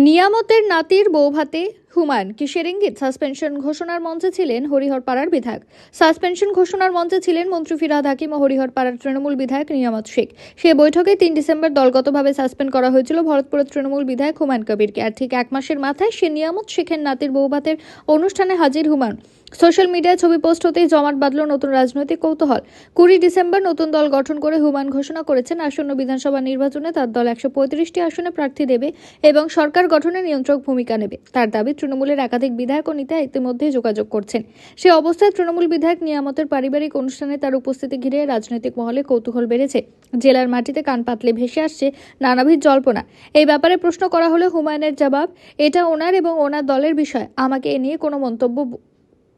নিয়ামতের নাতির বৌভাতে হুমায়ুন কিসের ইঙ্গিত? সাসপেনশন ঘোষণার মঞ্চে ছিলেন হরিহরপাড়ার বিধায়ক। সাসপেনশন ঘোষণার মঞ্চে ছিলেন মন্ত্রী ফিরহাদ হাকিম ও হরিহরপাড়ার তৃণমূল বিধায়ক নিয়ামত শেখ। সে বৈঠকে 3 ডিসেম্বর দলগতভাবে সাসপেন্ড করা হয়েছিল ভরতপুরের তৃণমূল বিধায়ক হুমায়ুন কবিরকে। আর ঠিক 1 মাসের মাথায় সে নিয়ামত শেখের নাতির বৌভাতের অনুষ্ঠানে হাজির হুমায়ুন। সোশ্যাল মিডিয়ায় ছবি পোস্ট হতেই জমাট বাঁধল নতুন রাজনৈতিক কৌতূহল। 20 ডিসেম্বর নতুন দল গঠন করে হুমায়ুন ঘোষণা করেছেন আসন্ন বিধানসভা নির্বাচনে তার দল 135টি আসনে প্রার্থী দেবে এবং সরকার গঠনে নিয়ন্ত্রক ভূমিকা নেবে। তার দাবি, তৃণমূলের একাধিক বিধায়ক ও নেতা ইতিমধ্যেই যোগাযোগ করছেন। সে অবস্থায় তৃণমূল বিধায়ক নিয়ামতের পারিবারিক অনুষ্ঠানে তার উপস্থিতি ঘিরে রাজনৈতিক মহলে কৌতূহল বেড়েছে। জেলার মাটিতে কান পাতলে ভেসে আসছে নানাবিধ জল্পনা। এই ব্যাপারে প্রশ্ন করা হলে হুমায়ুনের জবাব, এটা ওনার এবং ওনার দলের বিষয়, আমাকে এ নিয়ে কোনো মন্তব্য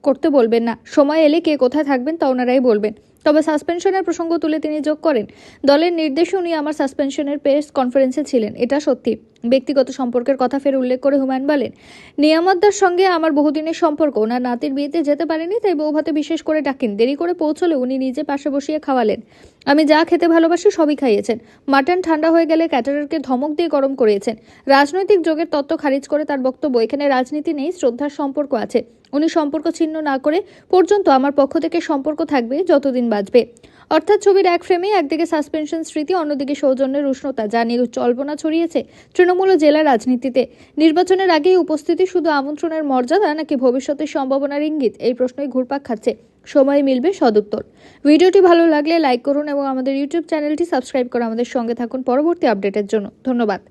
করতে বলবেন না। সময় এলে কে কোথায় থাকবেন তা ওনারাই বলবেন। তবে সাসপেনশনের প্রসঙ্গ তুলে তিনি যোগ করেন, দলের নির্দেশে উনি আমার সাসপেনশনের প্রেস কনফারেন্সে ছিলেন, এটা সত্যি। ব্যক্তিগত সম্পর্কের কথা ফের উল্লেখ করে হুমায়ুন বলেন, নিয়ামতদার সঙ্গে আমার বহুদিনের সম্পর্ক। ওনার নাতির বিয়েতে যেতে পারেনি, তাই বৌভাতে বিশেষ করে ডাকেন। দেরি করে পৌঁছলে উনি নিজে পাশে বসিয়ে খাওয়ালেন। আমি যা খেতে ভালোবাসি সবই খাইয়েছেন। মাটন ঠান্ডা হয়ে গেলে ক্যাটারারকে ধমক দিয়ে গরম করিয়েছেন। রাজনৈতিক যোগের তত্ত্ব খারিজ করে তার বক্তব্য, এখানে রাজনীতি নেই, শ্রদ্ধার সম্পর্ক আছে। উনি সম্পর্ক ছিন্ন না করে পর্যন্ত আমার পক্ষ থেকে সম্পর্ক থাকবে যতদিন বাঁচবে। অর্থাৎ ছবির এক ফ্রেমে একদিকে সাসপেনশন স্মৃতি, অন্যদিকে সৌজন্যের উষ্ণতা, যা নিয়ে জল্পনা ছড়িয়েছে তৃণমূল ও জেলা রাজনীতিতে। নির্বাচনের আগেই উপস্থিতি শুধু আমন্ত্রণের মর্যাদা নাকি ভবিষ্যতের সম্ভাবনার ইঙ্গিত, এই প্রশ্নই ঘুরপাক খাচ্ছে। সময় মিলবে সদুত্তর। ভিডিওটি ভালো লাগলে লাইক করুন এবং আমাদের ইউটিউব চ্যানেলটি সাবস্ক্রাইব করে আমাদের সঙ্গে থাকুন পরবর্তী আপডেটের জন্য। ধন্যবাদ।